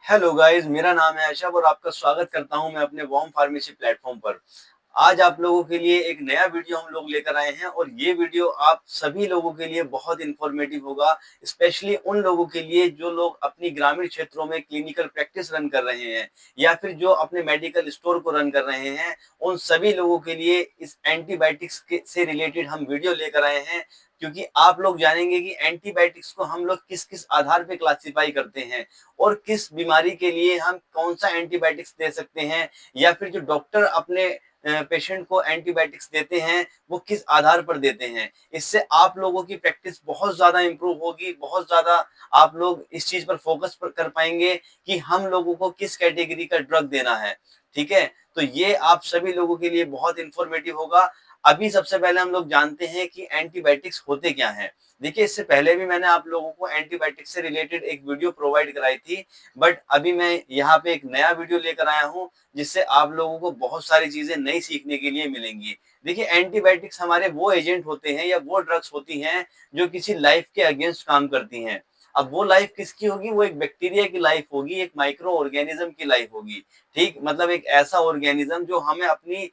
Hello guys, मेरा नाम है अशब और आपका स्वागत करता हूं मैं अपने वॉर्म फार्मेसी प्लेटफॉर्म पर। आज आप लोगों के लिए एक नया वीडियो हम लोग लेकर आए हैं और ये वीडियो आप सभी लोगों के लिए बहुत इंफॉर्मेटिव होगा। स्पेशली उन लोगों के लिए जो लोग अपनी ग्रामीण क्षेत्रों में क्लिनिकल प्रैक्टिस रन कर रहे हैं या फिर जो अपने मेडिकल स्टोर को रन कर रहे हैं। उन सभी लोगों के लिए इस एंटीबायोटिक्स से रिलेटेड हम वीडियो लेकर आए हैं, क्योंकि आप लोग जानेंगे कि एंटीबायोटिक्स को हम लोग किस किस आधार पे क्लासिफाई करते हैं और किस बीमारी के लिए हम कौन सा एंटीबायोटिक्स दे सकते हैं, या फिर जो डॉक्टर अपने पेशेंट को एंटीबायोटिक्स देते हैं वो किस आधार पर देते हैं। इससे आप लोगों की प्रैक्टिस बहुत ज्यादा इंप्रूव होगी, बहुत ज्यादा आप लोग इस चीज पर फोकस कर पाएंगे कि हम लोगों को किस कैटेगरी का ड्रग देना है। ठीक है, तो ये आप सभी लोगों के लिए बहुत इंफॉर्मेटिव होगा। अभी सबसे पहले हम लोग जानते हैं कि एंटीबायोटिक्स होते क्या हैं। देखिए, इससे पहले भी मैंने आप लोगों को एंटीबायोटिक्स से रिलेटेड एक वीडियो प्रोवाइड कराई थी, बट अभी मैं यहाँ पे एक नया वीडियो लेकर आया हूँ जिससे आप लोगों को बहुत सारी चीजें नई सीखने के लिए मिलेंगी। देखिए, एंटीबायोटिक्स हमारे वो एजेंट होते हैं या वो ड्रग्स होती हैं जो किसी लाइफ के अगेंस्ट काम करती हैं। अब वो लाइफ किसकी होगी? वो एक बैक्टीरिया की लाइफ होगी, एक माइक्रो ऑर्गेनिज्म की लाइफ होगी। ठीक, मतलब एक ऐसा ऑर्गेनिज्म जो हमें अपनी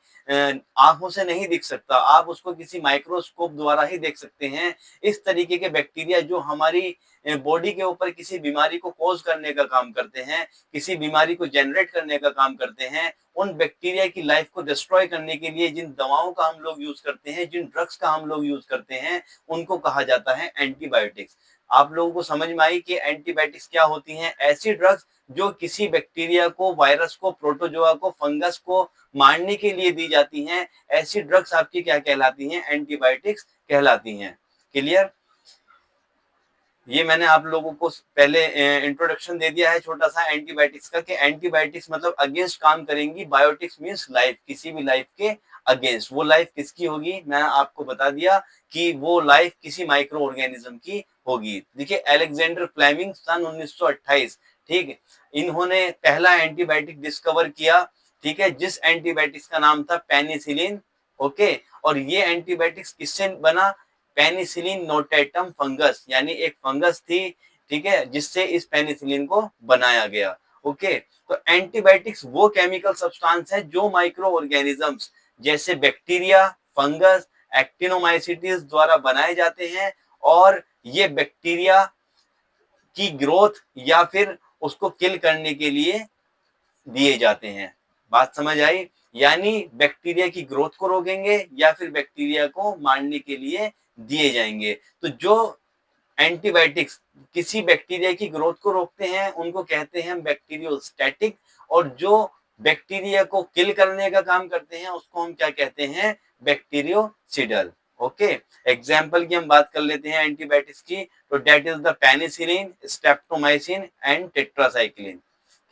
आंखों से नहीं दिख सकता, आप उसको किसी माइक्रोस्कोप द्वारा ही देख सकते हैं। इस तरीके के बैक्टीरिया जो हमारी बॉडी के ऊपर किसी बीमारी को कॉज करने का काम करते हैं, किसी बीमारी को जनरेट करने का काम करते हैं, उन बैक्टीरिया की लाइफ को डिस्ट्रॉय करने के लिए जिन दवाओं का हम लोग यूज करते हैं, जिन ड्रग्स का हम लोग यूज करते हैं, उनको कहा जाता है एंटीबायोटिक्स। आप लोगों को समझ में आई कि एंटीबायोटिक्स क्या होती हैं? ऐसी ड्रग्स जो किसी बैक्टीरिया को, वायरस को, प्रोटोजोआ को, फंगस को मारने के लिए दी जाती हैं। ऐसी ड्रग्स आपकी क्या कहलाती हैं? एंटीबायोटिक्स कहलाती हैं। क्लियर? ये मैंने आप लोगों को पहले इंट्रोडक्शन दे दिया है छोटा सा एंटीबायोटिक्स का, कि एंटीबायोटिक्स मतलब अगेंस्ट काम करेंगी। बायोटिक्स मींस लाइफ, किसी भी लाइफ के अगेंस्ट। वो लाइफ किसकी होगी? मैं आपको बता दिया कि वो लाइफ किसी माइक्रो ऑर्गेनिज्म की होगी। देखिए, अलेक्जेंडर फ्लेमिंग सन 1928, ठीक, इन्होंने पहला एंटीबायोटिक डिस्कवर किया। ठीक है, जिस एंटीबायोटिक्स का नाम था पेनिसिलिन। ओके, और ये एंटीबायोटिक्स किससे बना? पेनिसिलिन नोटेटम फंगस, यानी एक फंगस थी, ठीक है, जिससे इस पेनिसिलिन को बनाया गया। ओके, तो एंटीबायोटिक्स वो केमिकल सब्सटेंस है जो माइक्रो ऑर्गेनिजम्स जैसे बैक्टीरिया, फंगस, एक्टिनोमाइसिटीज द्वारा बनाए जाते हैं, और ये बैक्टीरिया की ग्रोथ या फिर उसको किल करने के लिए दिए जाते हैं। बात समझ आई? यानी बैक्टीरिया की ग्रोथ को रोकेंगे या फिर बैक्टीरिया को मारने के लिए दिए जाएंगे। तो जो एंटीबायोटिक्स किसी बैक्टीरिया की ग्रोथ को रोकते हैं उनको कहते हैं बैक्टीरियोस्टैटिक, और जो बैक्टीरिया को किल करने का काम करते हैं उसको हम क्या कहते हैं? बैक्टीरियोसिडल। ओके, एग्जाम्पल की हम बात कर लेते हैं एंटीबायोटिक्स की, तो that is the penicillin, streptomycin and tetracycline.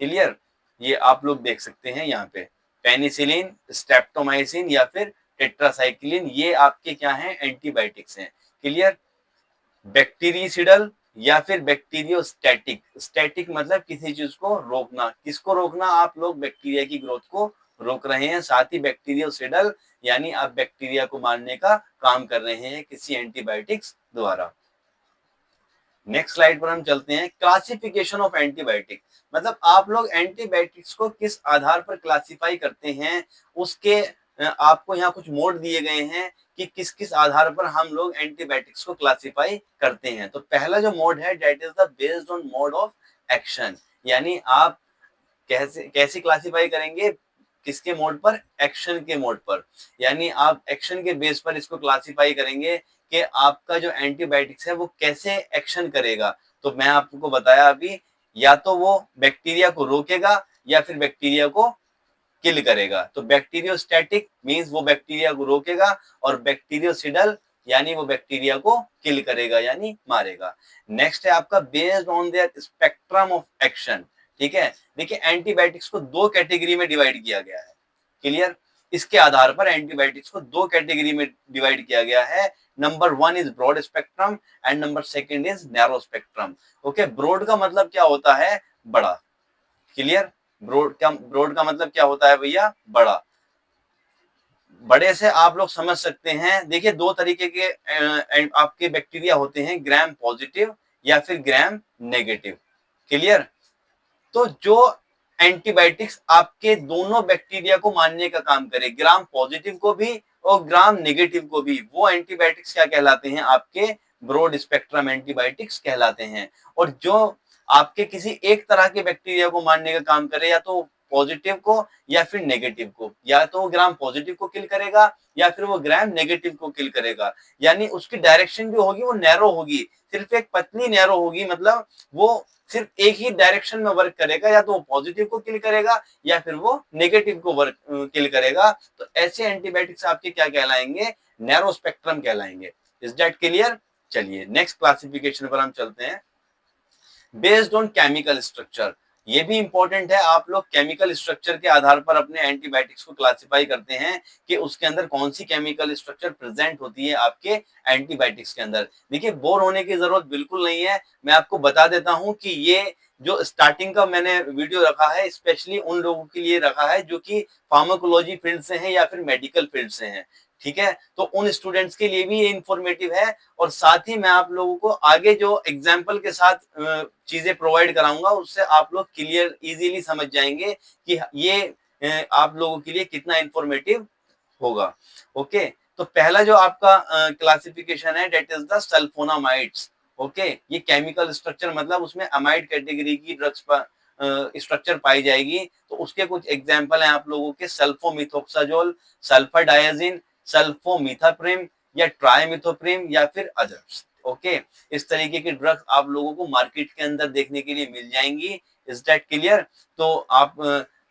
Clear? ये आप लोग देख सकते हैं यहाँ पे, पेनिसिलिन, स्ट्रेप्टोमाइसिन या फिर टेट्रासाइक्लिन, ये आपके क्या हैं? एंटीबायोटिक्स हैं। क्लियर? बैक्टीरियसिडल या फिर बैक्टीरियोस्टैटिक। स्टैटिक मतलब किसी चीज को रोकना। किसको रोकना? आप लोग बैक्टीरिया की ग्रोथ को रोक रहे हैं। साथ ही बैक्टीरियोसिडल यानी आप बैक्टीरिया को मारने का काम कर रहे हैं किसी एंटीबायोटिक्स द्वारा। नेक्स्ट स्लाइड पर हम चलते हैं। क्लासिफिकेशन ऑफ एंटीबायोटिक, मतलब आप लोग एंटीबायोटिक्स को किस आधार पर क्लासिफाई करते हैं, उसके आपको यहाँ कुछ मोड दिए गए हैं कि किस किस आधार पर हम लोग एंटीबायोटिक्स को क्लासिफाई करते हैं। तो पहला जो मोड है, that is the based on mode of action, यानी आप कैसे कैसे क्लासिफाई करेंगे? किसके मोड पर? एक्शन के मोड पर। यानी आप एक्शन के बेस पर इसको क्लासिफाई करेंगे कि आपका जो एंटीबायोटिक्स है वो कैसे एक्शन करेगा। तो मैं आपको बताया अभी, या तो वो बैक्टीरिया को रोकेगा या फिर बैक्टीरिया को किल करेगा। तो बैक्टीरियोस्टैटिक मींस वो बैक्टीरिया को रोकेगा, और बैक्टीरियोसिडल यानी वो बैक्टीरिया को किल करेगा यानी मारेगा। नेक्स्ट है आपका based on their spectrum of action. ठीक है, देखिए एंटीबायोटिक्स को दो कैटेगरी में डिवाइड किया गया है। क्लियर? इसके आधार पर एंटीबायोटिक्स को दो कैटेगरी में डिवाइड किया गया है। Number one is broad spectrum and number second is narrow spectrum. Okay, broad का मतलब क्या होता है? बड़ा। क्लियर? ब्रॉड का मतलब क्या होता है भैया? बड़ा। बड़े से आप लोग समझ सकते हैं। देखिए, दो तरीके के आपके बैक्टीरिया होते हैं, ग्राम पॉजिटिव या फिर ग्राम नेगेटिव। क्लियर? तो जो एंटीबायोटिक्स आपके दोनों बैक्टीरिया को मारने का काम करे, ग्राम पॉजिटिव को भी और ग्राम नेगेटिव को भी, वो एंटीबायोटिक्स क्या कहलाते हैं? आपके ब्रॉड स्पेक्ट्रम एंटीबायोटिक्स कहलाते हैं। और जो आपके किसी एक तरह के बैक्टीरिया को मारने का काम करे, या तो पॉजिटिव को या फिर नेगेटिव को, या तो वो ग्राम पॉजिटिव को किल करेगा या फिर वो ग्राम नेगेटिव को किल करेगा। यानी उसकी डायरेक्शन जो होगी वो नैरो होगी, सिर्फ एक पतली नैरो होगी, मतलब वो सिर्फ एक ही डायरेक्शन में वर्क करेगा, या तो वो पॉजिटिव को किल करेगा या फिर वो नेगेटिव को वर्क किल करेगा। तो ऐसे एंटीबायोटिक्स आपके क्या कहलाएंगे? नैरो स्पेक्ट्रम कहलाएंगे। Is that clear? चलिए नेक्स्ट क्लासिफिकेशन पर हम चलते हैं। बेस्ड ऑन केमिकल स्ट्रक्चर, ये भी इंपॉर्टेंट है। आप लोग केमिकल स्ट्रक्चर के आधार पर अपने एंटीबायोटिक्स को क्लासिफाई करते हैं कि उसके अंदर कौन सी केमिकल स्ट्रक्चर प्रेजेंट होती है आपके एंटीबायोटिक्स के अंदर। देखिए, बोर होने की जरूरत बिल्कुल नहीं है, मैं आपको बता देता हूं कि ये जो स्टार्टिंग का मैंने वीडियो रखा है, स्पेशली उन लोगों के लिए रखा है जो कि फार्माकोलॉजी फील्ड से हैं या फिर मेडिकल फील्ड से हैं। ठीक है, तो उन स्टूडेंट्स के लिए भी ये इंफॉर्मेटिव है, और साथ ही मैं आप लोगों को आगे जो एग्जाम्पल के साथ चीजें प्रोवाइड कराऊंगा, उससे आप लोग क्लियर इजीली समझ जाएंगे कि ये आप लोगों के लिए कितना इंफॉर्मेटिव होगा। ओके, तो पहला जो आपका क्लासिफिकेशन है, that is the sulphonamides. Okay, ये केमिकल स्ट्रक्चर, मतलब उसमें अमाइड कैटेगरी की ड्रग्स स्ट्रक्चर पाई जाएगी। तो उसके कुछ एग्जाम्पल हैं आप लोगों के: सल्फोमिथोक्साजोल, सल्फर डायजीन, सल्फोमिथाप्रिम या ट्राइमिथोप्रिम या फिर अदर्स। ओके, इस तरीके की ड्रग्स आप लोगों को मार्केट के अंदर देखने के लिए मिल जाएंगी। Is that clear? तो आप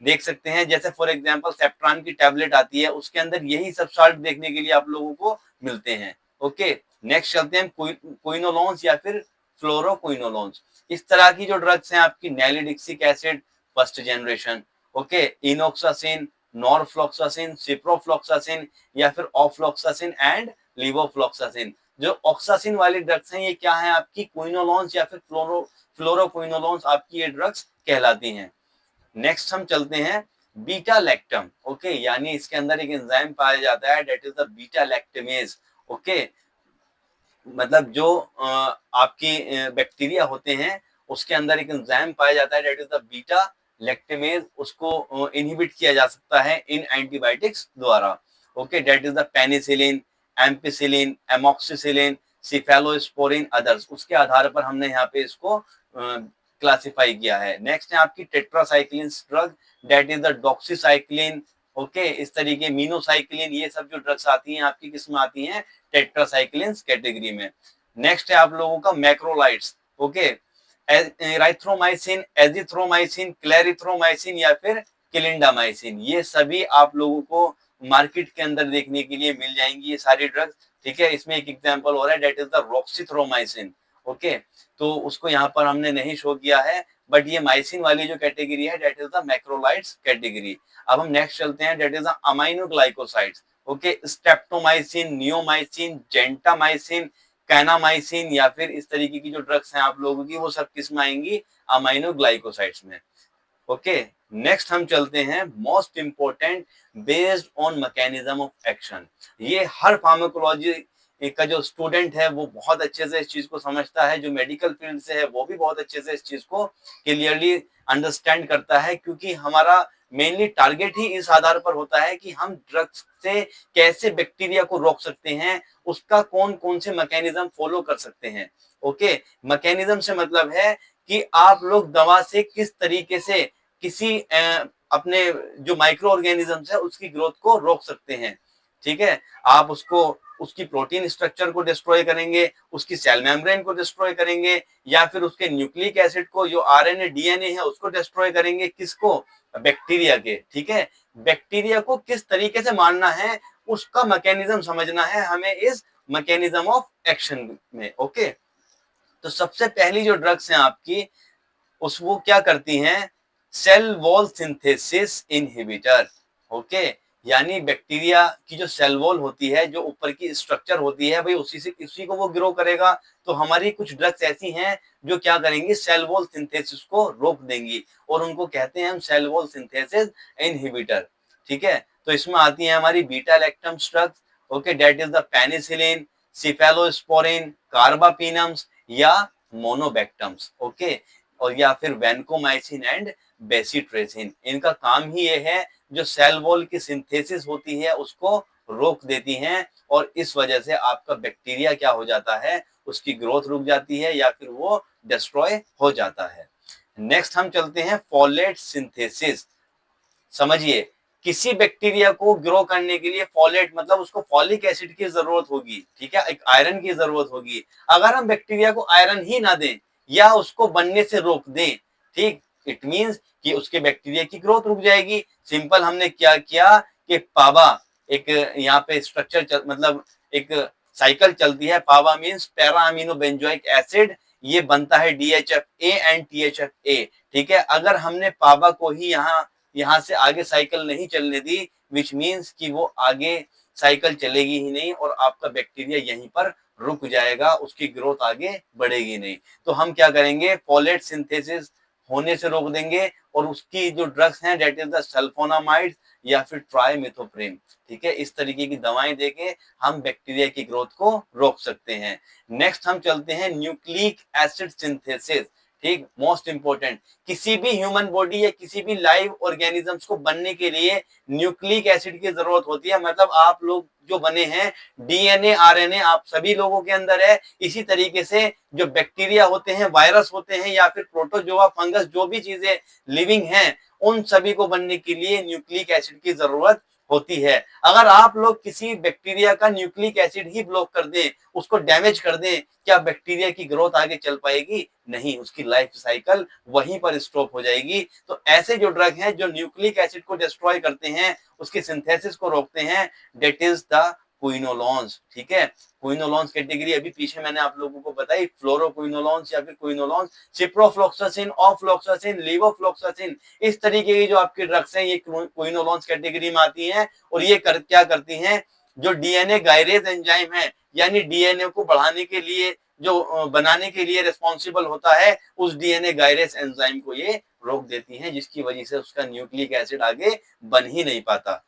देख सकते हैं, जैसे फॉर एग्जांपल सेप्ट्रान की टैबलेट आती है, उसके अंदर यही सब साल्ट देखने के लिए आप लोगों को मिलते हैं। ओके, नेक्स्ट चलते हैं क्विनोलोन्स या फिर फ्लोरोक्विनोलोन्स। इस तरह की जो ड्रग्स हैं आपकी: nalidixic acid first generation, okay, enoxacin, norfloxacin, ciprofloxacin या फिर ऑफ्लॉक्सासिन एंड लिवोफ्लॉक्सासिन। जो ऑक्सासिन वाली ड्रग्स हैं, ये क्या है? आपकी क्विनोलोन्स या फिर फ्लोरोक्विनोलोन्स आपकी ये ड्रग्स कहलाती हैं। नेक्स्ट हम चलते हैं बीटा लैक्टम। ओके, यानी इसके अंदर एक एंजाइम पाया जाता है, that is the beta lactamase. Okay, मतलब जो आपकी बैक्टीरिया होते हैं, उसके अंदर एक एंजाइम पाया जाता है, that is the beta lactamase. उसको इनहिबिट किया जा सकता है इन एंटीबायोटिक्स द्वारा। Okay, that is the penicillin, ampicillin, amoxicillin, cephalosporin, others. उसके आधार पर हमने यहाँ पे इसको क्लासिफाई किया है। नेक्स्ट है आपकी tetracycline drug, that is the doxycycline. Okay, इस तरीके मीनोसाइक्लिन, ये सब जो ड्रग्स आती हैं आपकी किस में आती हैं? टेट्रासाइक्लिन कैटेगरी में। नेक्स्ट है आप लोगों का मैक्रोलाइट्स। ओके, एराइथ्रोमाइसिन, एजिथ्रोमाइसिन, क्लेरिथ्रोमाइसिन या फिर क्लिंडामाइसिन, ये सभी आप लोगों को मार्केट के अंदर देखने के लिए मिल जाएंगी ये सारी ड्रग्स। ठीक है, इसमें एक एग्जांपल हो रहा है, डेट इज द रॉक्सीथ्रोमाइसिन। ओके, तो उसको यहाँ पर हमने नहीं शो किया है, बट ये माइसिन वाली जो कैटेगरी है, that is the macrolides category. अब हम नेक्स्ट चलते हैं, that is the aminoglycosides. Okay, streptomycin, neomycin, gentamicin, kanamycin या फिर इस तरीके की जो ड्रग्स हैं आप लोगों की, वो सब किस में आएंगी? अमाइनोग्लाइकोसाइड्स में। ओके, नेक्स्ट हम चलते हैं most important, based on mechanism of action. ये हर फार्माकोलॉजी का जो स्टूडेंट है वो बहुत अच्छे से इस चीज को समझता है, जो मेडिकल फील्ड से है वो भी बहुत अच्छे से इस चीज को क्लियरली अंडरस्टैंड करता है, क्योंकि हमारा मेनली टारगेट ही इस आधार पर होता है कि हम ड्रग्स से कैसे बैक्टीरिया को रोक सकते हैं, उसका कौन कौन से मैकेनिज्म फॉलो कर सकते हैं। ओके, मैकेनिज्म से मतलब है कि आप लोग दवा से किस तरीके से किसी अपने जो माइक्रो ऑर्गेनिजम्स है उसकी ग्रोथ को रोक सकते हैं। ठीक है, आप उसको उसकी प्रोटीन स्ट्रक्चर को डिस्ट्रॉय करेंगे, उसकी सेल मेम्ब्रेन को डिस्ट्रॉय करेंगे, या फिर उसके न्यूक्लिक एसिड को, जो आरएनए डीएनए है, उसको डिस्ट्रॉय करेंगे। किसको? बैक्टीरिया के। ठीक है, बैक्टीरिया को किस तरीके से मारना है उसका मैकेनिज्म समझना है हमें इस मैकेनिज्म ऑफ एक्शन में। ओके, तो सबसे पहली जो ड्रग्स हैं आपकी, उस वो क्या करती हैं? Cell wall synthesis inhibitor. Okay, यानी बैक्टीरिया की जो सेल वॉल होती है, जो ऊपर की स्ट्रक्चर होती है भाई, उसी को वो ग्रो करेगा। तो हमारी कुछ ड्रग्स ऐसी हैं जो क्या करेंगी? सेल वॉल सिंथेसिस को रोक देंगी, और उनको कहते हैं हम सेल वॉल सिंथेसिस इनहिबिटर। ठीक है, तो इसमें आती है हमारी beta lactam drugs. Okay, that is the penicillin, cephalosporin, carbapenems या मोनोबैक्टम्स। ओके, और या फिर वैनकोमाइसिन एंड बेसिट्रेसिन। इनका काम ही ये है जो सेल वॉल की सिंथेसिस होती है उसको रोक देती हैं, और इस वजह से आपका बैक्टीरिया क्या हो जाता है, उसकी ग्रोथ रुक जाती है या फिर वो डिस्ट्रॉय हो जाता है। नेक्स्ट हम चलते हैं फॉलेट सिंथेसिस। समझिए, किसी बैक्टीरिया को ग्रो करने के लिए फॉलेट मतलब उसको फॉलिक एसिड की जरूरत होगी, ठीक है, एक आयरन की जरूरत होगी। अगर हम बैक्टीरिया को आयरन ही ना दें या उसको बनने से रोक दें, ठीक, इट मींस कि उसके बैक्टीरिया की ग्रोथ रुक जाएगी। सिंपल हमने क्या किया कि पावा, एक यहाँ पे स्ट्रक्चर मतलब एक साइकिल चलती है, PABA means para amino benzoic acid, ये बनता है DHFA एंड THFA, ठीक है। अगर हमने पावा को ही यहाँ से आगे साइकिल नहीं चलने दी, विच मीन्स कि वो आगे साइकिल चलेगी ही नहीं और आपका बैक्टीरिया यहीं पर रुक जाएगा, उसकी ग्रोथ आगे बढ़ेगी नहीं। तो हम क्या करेंगे, फॉलेट सिंथेसिस होने से रोक देंगे, और उसकी जो ड्रग्स हैं डेट इज द सल्फोनामाइड या फिर ट्राइमेथोप्रेम, ठीक है। इस तरीके की दवाएं देके हम बैक्टीरिया की ग्रोथ को रोक सकते हैं। नेक्स्ट हम चलते हैं न्यूक्लिक एसिड सिंथेसिस, ठीक, मोस्ट इंपोर्टेंट। किसी भी ह्यूमन बॉडी या किसी भी लाइव ऑर्गेनिजम्स को बनने के लिए न्यूक्लिक एसिड की जरूरत होती है। मतलब आप लोग जो बने हैं, DNA RNA आप सभी लोगों के अंदर है। इसी तरीके से जो बैक्टीरिया होते हैं, वायरस होते हैं या फिर प्रोटोजोआ, फंगस, जो भी चीजें लिविंग हैं, उन सभी को बनने के लिए न्यूक्लिक एसिड की जरूरत होती है। अगर आप लोग किसी बैक्टीरिया का न्यूक्लिक एसिड ही ब्लॉक कर दें, उसको डैमेज कर दें, क्या बैक्टीरिया की ग्रोथ आगे चल पाएगी? नहीं, उसकी लाइफ साइकिल वहीं पर स्टॉप हो जाएगी। तो ऐसे जो ड्रग हैं जो न्यूक्लिक एसिड को डिस्ट्रॉय करते हैं, उसके सिंथेसिस को रोकते हैं, डेट इज द क्विनोलॉन्स, ठीक है। क्विनोलॉन्स कैटेगरी अभी पीछे मैंने आप लोगों को बताई, फ्लोरोक्विनोलॉन्स या फिर क्विनोलॉन्स, सिप्रोफ्लॉक्सासिन, ऑफ्लॉक्सासिन, लीवोफ्लॉक्सासिन, इस तरीके की जो आपकी ड्रग्स हैं ये क्विनोलॉन्स कैटेगरी में आती हैं। और ये क्या करती हैं, जो डीएनए गायरेज एंजाइम है, यानी डीएनए को बढ़ाने के लिए जो बनाने के लिए रिस्पॉन्सिबल होता है, उस डीएनए गायरेज एंजाइम को ये रोक देती हैं, जिसकी वजह से उसका न्यूक्लिक एसिड आगे बन ही नहीं पाता।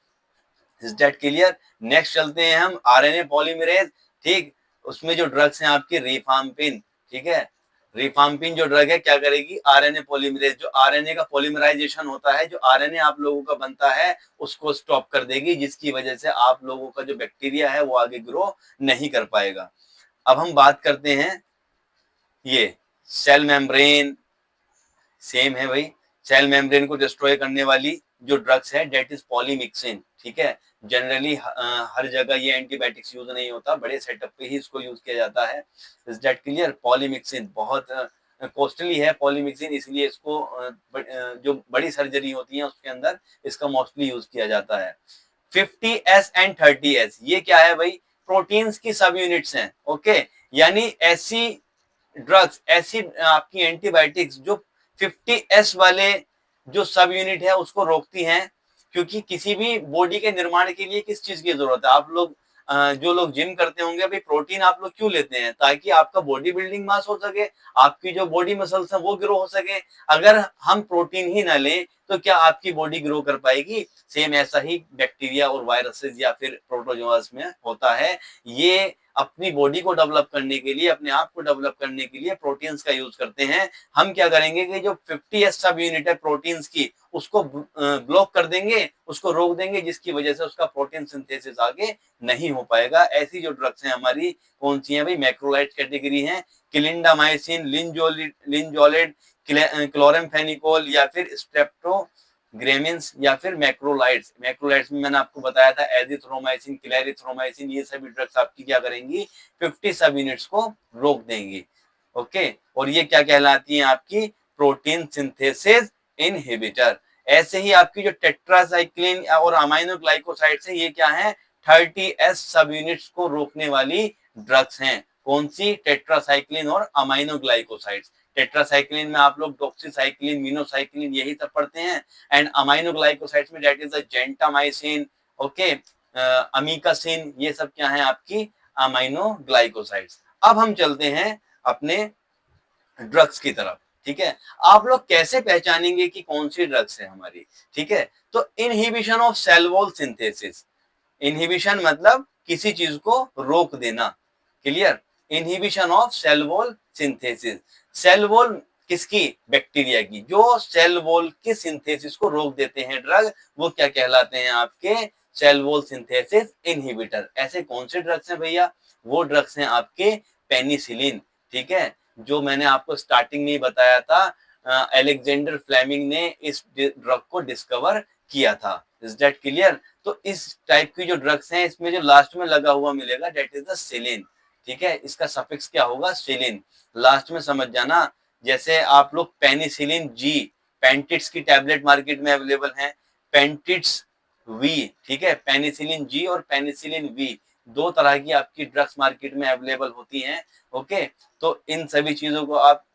Is that clear? नेक्स्ट चलते हैं हम आरएनए पॉलीमरेज, ठीक। उसमें जो ड्रग्स हैं आपकी रिफाम्पिन, ठीक है। रिफाम्पिन जो ड्रग है क्या करेगी, आरएनए पॉलीमरेज, जो आरएनए का पॉलीमराइजेशन होता है, जो आरएनए आप लोगों का बनता है, उसको स्टॉप कर देगी, जिसकी वजह से आप लोगों का जो बैक्टीरिया है वो आगे ग्रो नहीं कर पाएगा। अब हम बात करते हैं ये सेल मेम्ब्रेन, सेम है भाई। सेल मेम्ब्रेन को डिस्ट्रॉय करने वाली जो ड्रग्स है डेट इज पॉलीमिक्सिन, ठीक है। जनरली हर जगह ये एंटीबायोटिक्स यूज नहीं होता, बड़े सेटअप पे ही इसको यूज किया जाता है। Is that clear? पॉलीमिक्सिन बहुत कॉस्टली है पॉलीमिक्सिन, इसलिए इसको जो बड़ी सर्जरी होती है उसके अंदर इसका मोस्टली यूज किया जाता है। 50S एंड 30S ये क्या है भाई, प्रोटीन्स की सब यूनिट्स हैं, ओके। यानी ऐसी ड्रग्स, ऐसी आपकी एंटीबायोटिक्स जो 50S वाले जो सब यूनिट है उसको रोकती हैं। क्योंकि किसी भी बॉडी के निर्माण के लिए किस चीज की जरूरत है, आप लोग जो लोग जिम करते होंगे, भाई प्रोटीन आप लोग क्यों लेते हैं? ताकि आपका बॉडी बिल्डिंग मास हो सके, आपकी जो बॉडी मसल्स हैं वो ग्रो हो सके। अगर हम प्रोटीन ही ना लें तो क्या आपकी बॉडी ग्रो कर पाएगी? सेम ऐसा ही बैक्टीरिया और वायरसेस या फिर प्रोटोजोआस में होता है। ये अपनी बॉडी को डेवलप करने के लिए, अपने आप को डेवलप करने के लिए प्रोटीन्स का यूज करते हैं। हम क्या करेंगे कि जो 50S सब यूनिट है प्रोटीन्स की, उसको ब्लॉक कर देंगे, उसको रोक देंगे, जिसकी वजह से उसका प्रोटीन सिंथेसिस आगे नहीं हो पाएगा। ऐसी जो ड्रग्स हैं हमारी कौन सी हैं भाई, मैक्रोलाइड कैटेगरी हैं, क्लिंडामाइसिन, लिंजोलिड, क्लोरेमफेनिकोल या फिर स्ट्रेप्टो ग्रेमिन्स या फिर मैक्रोलाइड्स। मैक्रोलाइड्स में मैंने आपको बताया था एजिथ्रोमाइसिन, क्लैरिथ्रोमाइसिन, ये सभी ड्रग्स आपकी क्या करेंगी, 50 सब यूनिट्स को रोक देंगी, ओके। और ये क्या कहलाती है आपकी, प्रोटीन सिंथेसिस इनहिबिटर। ऐसे ही आपकी जो टेट्रासाइक्लिन और अमाइनो ग्लाइकोसाइड्स है, ये क्या है, 30S सब यूनिट्स को रोकने वाली ड्रग्स हैं। कौन सी? टेट्रासाइक्लिन और अमाइनो ग्लाइकोसाइड्स। टेट्रासाइक्लिन में आप लोग डॉक्सीसाइक्लिन, मिनोसाइक्लिन यही सब पढ़ते हैं। एंड अमाइनो ग्लाइकोसाइड्स में that is gentamicin, okay, amikacin, ये सब क्या है आपकी अमाइनो ग्लाइकोसाइड्स। अब हम चलते हैं अपने ड्रग्स की तरफ, ठीक है। आप लोग कैसे पहचानेंगे कि कौन सी ड्रग्स है हमारी, ठीक है। तो inhibition of cell wall synthesis, inhibition मतलब किसी चीज को रोक देना, clear. Inhibition of cell wall synthesis, cell wall किसकी? बैक्टीरिया की। जो सेल वॉल की सिंथेसिस को रोक देते हैं ड्रग, वो क्या कहलाते हैं? आपके सेल वॉल सिंथेसिस इनहिबिटर। ऐसे कौन से ड्रग्स हैं भैया? वो ड्रग्स हैं आपके पेनिसिलिन, ठीक है, जो मैंने आपको स्टार्टिंग में ही बताया था। अलेक्जेंडर फ्लेमिंग ने इस ड्रग को डिस्कवर किया था। Is that clear? तो इस टाइप की जो ड्रग्स हैं, इसमें जो लास्ट में लगा हुआ मिलेगा, दैट इज द सिलिन, ठीक है। इसका सफिक्स क्या होगा? सिलिन, लास्ट में समझ जाना। जैसे आप लोग पेनिसिलिन जी, पेंटिट्स की टैबलेट मार्केट में अवेलेबल है, पेंटिट्स वी, ठीक है, पेनिसिलिन जी और पेनिसिलिन वी, दो तरह की आपकी ड्रग्स मार्केट में अवेलेबल होती हैं। ओके, तो इन सभी चीजों को आप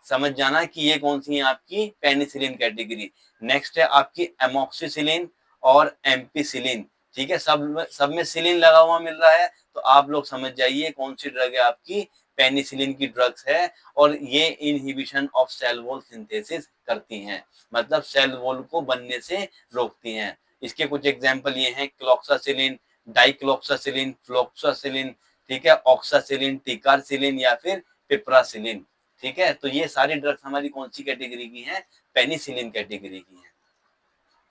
समझ जाना कि ये कौन सी है? आपकी पेनिसिलिन कैटेगरी। नेक्स्ट है आपकी एमोक्सिसिलिन और एम्पिसिलिन, ठीक है, सब में सिलिन लगा हुआ मिल रहा है, तो आप लोग समझ जाइए कौन सी ड्रग है? आपकी पेनिसिलिन की ड्रग्स है, और ये inhibition of cell wall synthesis करती हैं, मतलब सेल वॉल को बनने से रोकती हैं। इसके कुछ एग्जांपल ये हैं, क्लोक्सासिलिन, डाइक्लोक्सासिलिन, फ्लोक्सासिलिन, ठीक है, ऑक्सासिलिन, टिकारसिलिन या फिर पिप्रासिलिन, ठीक है। तो ये सारी ड्रग्स हमारी कौन सी कैटेगरी की हैं? पेनिसिलिन कैटेगरी की हैं,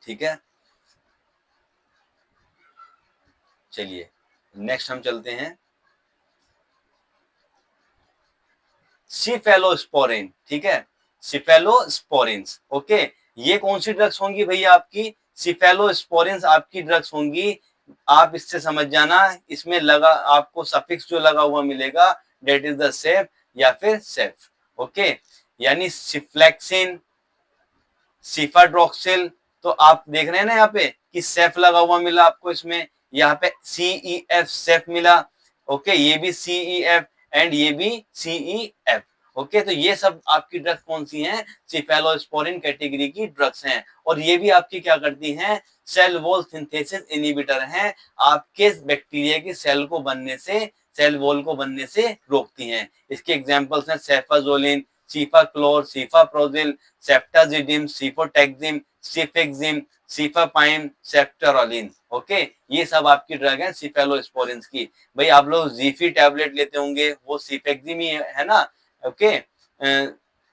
ठीक है। चलिए नेक्स्ट हम चलते हैं, सिफेलोस्पोरिन, ठीक है, सिफेलोस्पोरिन्स। ओके, ये कौन सी ड्रग्स होंगी भैया? आपकी सिफेलोस्पोरिन्स आपकी ड्रग्स होंगी। आप इससे समझ जाना, इसमें लगा आपको सफिक्स जो लगा हुआ मिलेगा, डेट इज द सेफ या फिर सेफ। ओके, यानी सिफ्लेक्सिन, सिफाड्रोक्सिल, तो आप देख रहे हैं ना यहाँ पे कि सेफ लगा हुआ मिला आपको, इसमें यहाँ पे CEF सेफ मिला। ओके, ये भी CEF एंड ये भी CEF। ओके, तो ये सब आपकी ड्रग्स कौन सी हैं? सिफेलोस्पोरिन कैटेगरी की ड्रग्स हैं, और ये भी आपकी क्या करती हैं? सेल वॉल सिंथेसिस इनहिबिटर हैं, आपके बैक्टीरिया की सेल को बनने से, सेल वॉल को बनने से रोकती हैं। इसके एग्जांपल्स हैं सेफाजोलिन, सीफाक्लोर, सीफाप्रोजिल, सेफ्टाजिडिम, सीफोटेक्सिम, सीफेक्सिम, सीफापाइम, सेफ्टेरोलिन। ओके, ये सब आपकी ड्रग है सिफेलोस्पोरिन्स की। भाई आप लोग जीफी टैबलेट लेते होंगे, वो सीफेक्सिम ही है ना? ओके,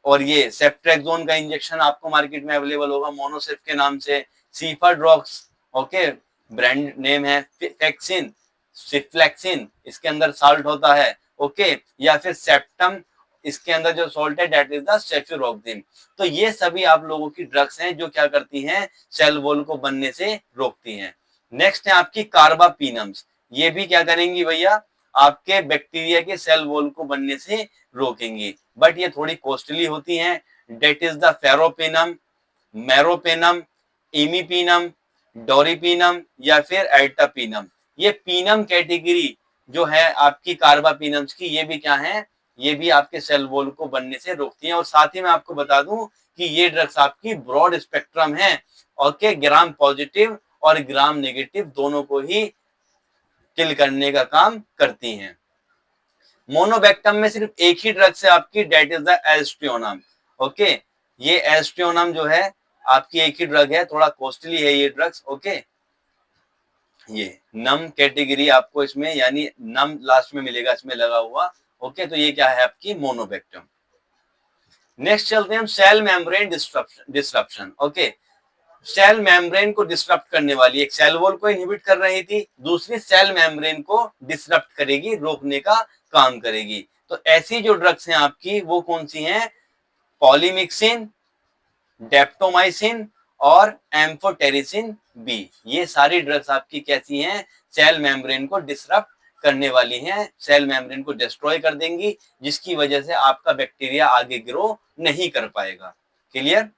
और ये सेफ्ट्रेक्सोन का इंजेक्शन आपको मार्केट में अवेलेबल होगा मोनोसेफ के नाम से, सीफाड्रॉक्स, ओके, ब्रांड नेम है, फैक्सिन, सिफ्लेक्सिन, इसके अंदर साल्ट होता है। ओके, या फिर सेप्टम, इसके अंदर जो सॉल्ट है दैट इज द सेफ्यूरोक्सिन। तो ये सभी आप लोगों की ड्रग्स हैं जो क्या करती हैं? सेल वॉल को बनने से रोकती हैं। नेक्स्ट है आपकी कार्बापिनम्स। ये भी क्या करेंगी भैया? आपके बैक्टीरिया के सेल वॉल को बनने से रोकेंगी, बट ये थोड़ी कॉस्टली होती हैं। डेट इज द फेरोपिनम, मेरोपिनम, इमीपिनम, डोरिपिनम या फिर एल्टापिनम। ये पीनम कैटेगरी जो है आपकी कार्बापिनम्स की, ये भी क्या है? ये भी आपके सेल वॉल को बनने से रोकती हैं। और साथ ही मैं आपको बता दूं कि ये ड्रग्स आपकी ब्रॉड स्पेक्ट्रम है, ओके, ग्राम पॉजिटिव और ग्राम नेगेटिव दोनों को ही किल करने का काम करती हैं। मोनोबैक्टम में सिर्फ एक ही ड्रग्स है आपकी, डेट इज द एस्ट्रियोनम। ओके, ये एस्ट्रियोनम जो है आपकी एक ही ड्रग है, थोड़ा कॉस्टली है ये ड्रग्स। ओके, ये नम कैटेगरी आपको इसमें, यानी नम लास्ट में मिलेगा इसमें लगा हुआ। ओके, तो ये क्या है? आपकी मोनोबैक्टम। नेक्स्ट चलते हैं हम, cell membrane disruption. Okay, cell membrane को डिस्टर्ब करने वाली, एक सेल वॉल को इनहिबिट कर रही थी, दूसरी सेल मेम्ब्रेन को डिस्टर्ब करेगी, रोकने का काम करेगी। तो ऐसी जो ड्रग्स हैं आपकी वो कौन सी हैं? पॉलीमिक्सिन, डेप्टोमाइसिन और एम्फोटेरिसिन बी। ये सारी ड्रग्स आपकी कैसी हैं? सेल मेम्ब्रेन को डिस्टर्ब करने वाली हैं, सेल मेम्ब्रेन को डिस्ट्रॉय कर देंगी, जिसकी वजह से आपका बैक्टीरिया आगे ग्रो नहीं कर पाएगा। क्लियर?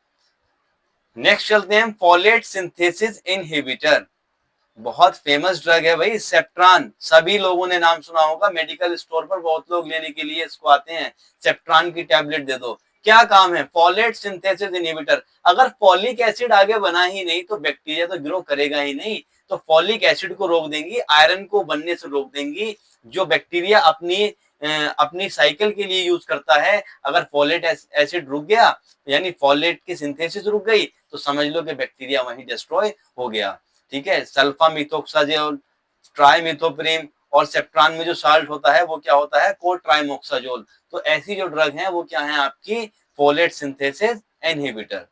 नेक्स्ट चलते हैं, फोलेट सिंथेसिस इनहिबिटर। बहुत फेमस ड्रग है भाई, सेप्ट्रान, सभी लोगों ने नाम सुना होगा, मेडिकल स्टोर पर बहुत लोग लेने के लिए इसको आते हैं, सेप्ट्रान की टैबलेट दे दो। क्या काम है? Folate synthesis inhibitor. अगर फोलिक एसिड आगे बना ही नहीं तो बैक्टीरिया तो ग्रो करेगा ही नहीं, तो फोलिक एसिड को रोक देंगी, आयरन को बनने से रोक देंगी, जो बैक्टीरिया अपनी साइकिल के लिए यूज करता है। अगर फोलेट एसिड रुक गया, यानी फोलेट की सिंथेसिस रुक गई, तो समझ लो कि बैक्टीरिया वहीं डिस्ट्रॉय हो गया। ठीक है, सल्फा मिथोक्साजोल, ट्राइमिथोप्रिम, और सेप्ट्रान में जो साल्ट होता है वो क्या होता है? को ट्राइमोक्साजोल। तो ऐसी जो ड्रग है वो क्या है? आपकी फोलेट सिंथेसिस इनहिबिटर।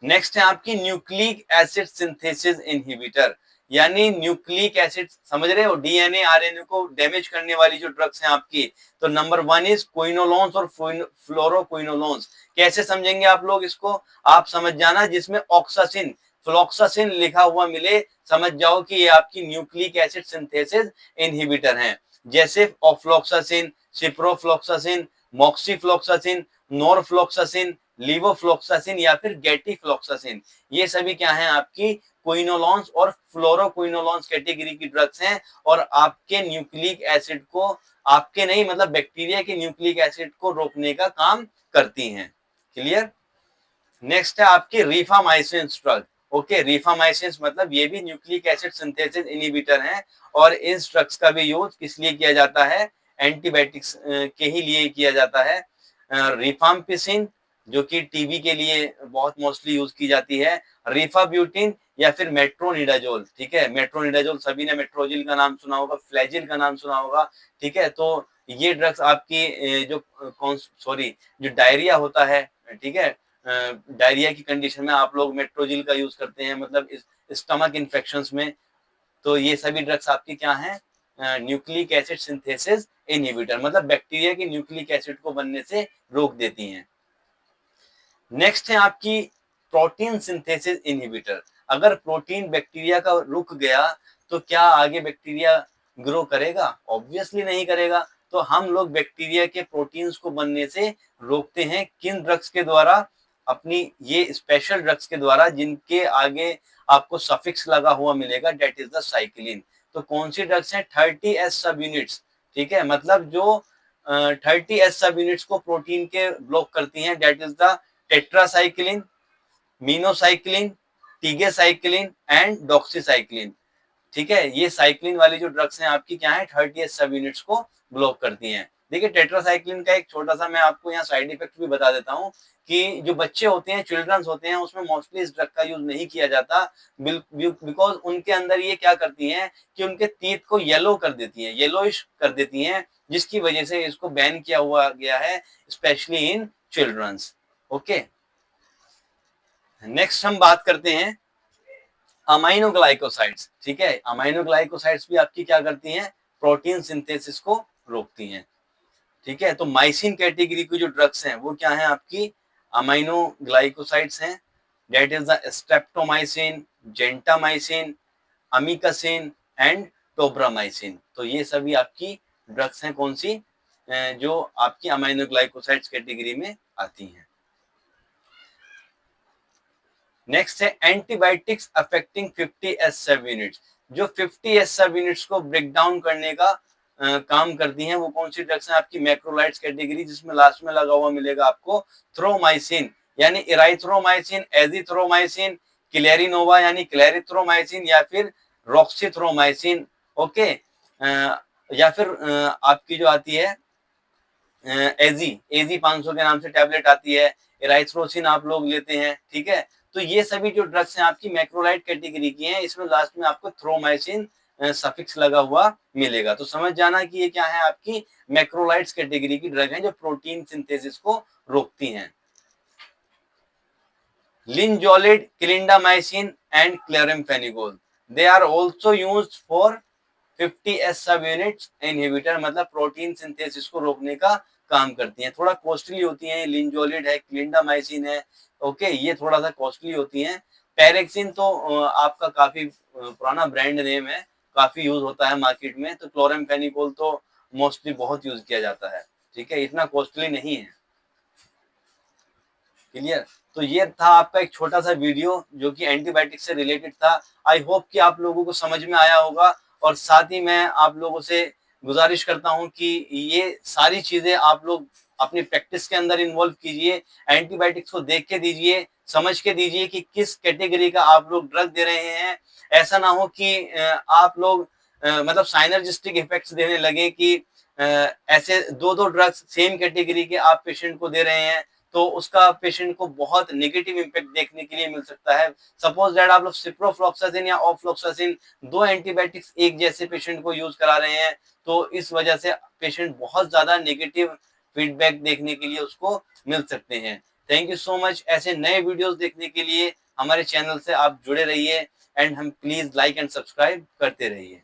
नेक्स्ट है आपकी न्यूक्लिक एसिड सिंथेसिस इनहिबिटर, यानी न्यूक्लिक एसिड समझ रहे हो, डीएनए आरएनए को डैमेज करने वाली जो ड्रग्स हैं आपकी। तो नंबर 1 इज क्विनोलोन्स और फ्लोरोक्विनोलोन्स। कैसे समझेंगे आप लोग इसको, आप समझ जाना जिसमें ऑक्सासिन फ्लोक्सासिन लिखा हुआ मिले, समझ जाओ कि ये आपकी न्यूक्लिक एसिड सिंथेसिस इनहिबिटर हैं। जैसे ऑफ्लोक्सासिन, सिप्रोफ्लोक्सासिन, मॉक्सीफ्लोक्सासिन, नॉरफ्लोक्सासिन, लीवोफ्लोक्सासिन या फिर गेटिफ्लोक्सासिन, ये सभी क्या हैं आपकी क्विनोलोन्स और फ्लोरोक्विनोलोन्स कैटेगरी की ड्रग्स हैं, और आपके न्यूक्लिक एसिड को, आपके नहीं मतलब बैक्टीरिया के न्यूक्लिक एसिड को रोकने का काम करती हैं। क्लियर। नेक्स्ट है आपकी रिफामाइसिन ड्रग। ओके, रिफामाइसिन मतलब ये भी न्यूक्लिक एसिड सिंथेसिस इनहिबिटर हैं, और इन ड्रग्स का भी यूज किस लिए किया जाता है, एंटीबायोटिक्स के ही लिए किया जाता है। रिफाम्पिसिन जो कि टीबी के लिए बहुत मोस्टली यूज की जाती है, रिफाब्यूटिन या फिर मेट्रोनिडाजोल। ठीक है, मेट्रोनिडाजोल सभी ने मेट्रोजिल का नाम सुना होगा, फ्लैजिल का नाम सुना होगा। ठीक है, तो ये ड्रग्स आपकी जो जो डायरिया होता है, ठीक है, डायरिया की कंडीशन में आप लोग मेट्रोजिल का यूज करते हैं, मतलब स्टमक इन्फेक्शंस में। तो ये सभी ड्रग्स आपकी क्या हैं, न्यूक्लिक एसिड सिंथेसिस इनहिबिटर, मतलब बैक्टीरिया की न्यूक्लिक एसिड को बनने से रोक देती हैं। नेक्स्ट है आपकी प्रोटीन सिंथेसिस इनहिबिटर। अगर प्रोटीन बैक्टीरिया का रुक गया तो क्या आगे बैक्टीरिया ग्रो करेगा? ऑब्वियसली नहीं करेगा। तो हम लोग बैक्टीरिया के प्रोटीन्स को बनने से रोकते हैं, किन ड्रग्स के द्वारा? अपनी ये स्पेशल ड्रग्स के द्वारा, जिनके आगे आपको सफिक्स लगा हुआ मिलेगा, डेट इज द साइक्लिन। तो कौन सी ड्रग्स हैं? 30S सब यूनिट्स। ठीक है, मतलब जो 30S सब यूनिट्स को प्रोटीन के ब्लॉक करती हैं, that is the tetracycline, minocycline, tigecycline and doxycycline. ठीक है, ये साइक्लिन वाली जो ड्रग्स हैं आपकी क्या है, 30S सब यूनिट्स को ब्लॉक करती हैं। देखिए, टेट्रासाइक्लिन का एक छोटा सा मैं आपको यहाँ साइड इफेक्ट भी बता देता हूँ कि जो बच्चे होते हैं, चिल्ड्रंस होते हैं, उसमें मोस्टली इस ड्रग का यूज नहीं किया जाता, बिकॉज उनके अंदर ये क्या करती हैं कि उनके टीथ को येलो कर देती हैं, येलोइश कर देती हैं, जिसकी वजह से इसको बैन किया हुआ गया है, specially in childrens. Okay, next हम बात करते हैं अमाइनोग्लाइकोसाइड्स। ठीक है, अमाइनोग्लाइकोसाइड्स भी आपकी क्या करती हैं, प्रोटीन सिंथेसिस को रोकती हैं। ठीक है, तो माइसिन कैटेगरी की जो ड्रग्स हैं वो क्या हैं आपकी, अमाइनोग्लाइकोसाइड्स हैं, that is the streptomycin, gentamicin, amikacin and tobramycin. तो ये सभी आपकी ड्रग्स हैं, कौन सी, जो आपकी अमाइनोग्लाइकोसाइड्स कैटेगरी में आती हैं। नेक्स्ट है antibiotics affecting 50S sub units. जो 50S सब यूनिट्स को ब्रेक डाउन करने का काम करती हैं, वो कौन सी ड्रग्स हैं आपकी, मैक्रोलाइड्स कैटेगरी, जिसमें लास्ट में लगा हुआ मिलेगा आपको थ्रोमाइसिन, यानी इराइथ्रोमाइसिन, एजिथ्रोमाइसिन, क्लेरिनोवा यानी क्लेरिथ्रोमाइसिन या फिर रॉक्सीथ्रोमाइसिन। ओके, या फिर आपकी जो आती है एजी 500 के नाम से टैबलेट आती है, इराइथ्रोसिन आप लोग लेते हैं। ठीक है, तो ये सभी जो ड्रग्स हैं आपकी मैक्रोलाइड कैटेगरी की हैं, इसमें लास्ट में आपको थ्रोमाइसिन सफिक्स लगा हुआ मिलेगा। तो समझ जाना कि ये क्या है, आपकी मैक्रोलाइड्स कैटेगरी की ड्रग है, जो प्रोटीन सिंथेसिस को रोकती हैं। Linezolid, clindamycin and chloramphenicol, they are also used for 50S sub units inhibitor, मतलब प्रोटीन सिंथेसिस को रोकने का काम करती हैं। थोड़ा कॉस्टली होती हैं, लिंजोलिड है, क्लिंडामाइसिन है। ओके, ये थोड़ा सा कॉस्टली होती हैं। पैरेक्सिन तो आपका काफी पुराना ब्रांड नेम है, काफी यूज होता है मार्केट में। तो क्लोराम्फेनिकोल तो मोस्टली बहुत यूज किया जाता है। ठीक है, इतना कॉस्टली नहीं है। क्लियर। तो ये था आपका एक छोटा सा वीडियो जो कि एंटीबायोटिक से रिलेटेड था। आई होप कि आप लोगों को समझ में आया होगा, और साथ ही मैं आप लोगों से गुजारिश करता हूं कि ये सारी चीजें आप लोग अपनी प्रैक्टिस के अंदर इन्वॉल्व कीजिए। एंटीबायोटिक्स को देख के दीजिए, समझ के दीजिए कि किस कैटेगरी का आप लोग ड्रग दे रहे हैं। ऐसा ना हो कि आप लोग मतलब साइनर्जिस्टिक इफेक्ट्स देने लगे कि ऐसे दो दो ड्रग्स सेम कैटेगरी के आप पेशेंट को दे रहे हैं, तो उसका पेशेंट को बहुत नेगेटिव इम्पैक्ट देखने के लिए मिल सकता है। सपोज दैट आप लोग सिप्रोफ्लॉक्सासिन या ऑफ्लॉक्सासिन, दो एंटीबायोटिक्स एक जैसे पेशेंट को यूज करा रहे हैं, तो इस वजह से पेशेंट बहुत ज्यादा नेगेटिव फीडबैक देखने के लिए उसको मिल सकते हैं। Thank you so much. ऐसे नए वीडियोस देखने के लिए हमारे चैनल से आप जुड़े रहिए एंड हम प्लीज लाइक एंड सब्सक्राइब करते रहिए।